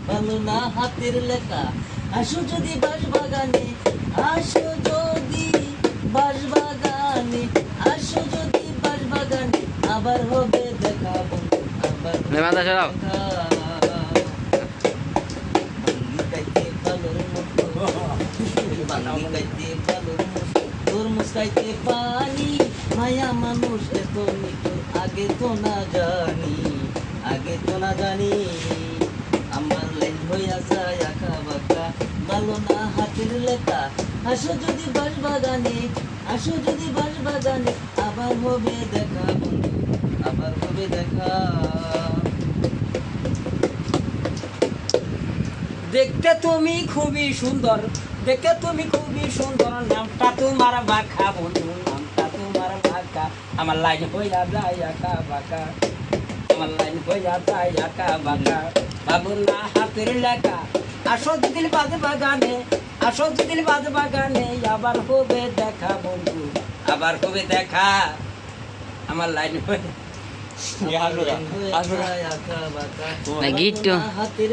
ভালো না হাতের লেখা। আসো যদি বাঁশবাগানে, আসো যদি বাঁশবাগানে, আসো যদি বাঁশবাগানে, আবার হবে দেখা বন্ধু, আবার হবে নেমাদা সরাও। দেখা। বাঙ্গি খাইতে ভালোর মতো, বাঙ্গি খাইতে ভালোর মতো, তরমুজ খাইতে পানি, মায়া মানুষ এত নিঠুর, আগে তো না জানি, আগে তো না জানি। আমার লাইন হইয়া যায় আঁকা বাঁকা, ভালো না হাতের লেখা। আসো যদি বাঁশবাগানে, আসো যদি বাঁশবাগানে, আবার হবে দেখা বন্ধু, আবার হবে দেখা। দেখতে তুমি খুবই সুন্দর, দেখতে তুমি খুবই সুন্দর, নামটা তোমার বাঁকা বন্ধু, নামটা তোমার বাঁকা। আমার লাইন হইয়া যায় আঁকা বাঁকা, আমার লাইন হইয়া যায় আঁকা বাঁকা। ভালো না হাতের লেখা। আসো যদি বাঁশবাগানে, আসো যদি বাঁশবাগানে, আবার হবে দেখা বন্ধু, আবার হবে দেখা। আমার লাইন হয়ে আমার লাইন হইয়া যায় আঁকা বাঁকা, না গিট্টু। ভালো না হাতের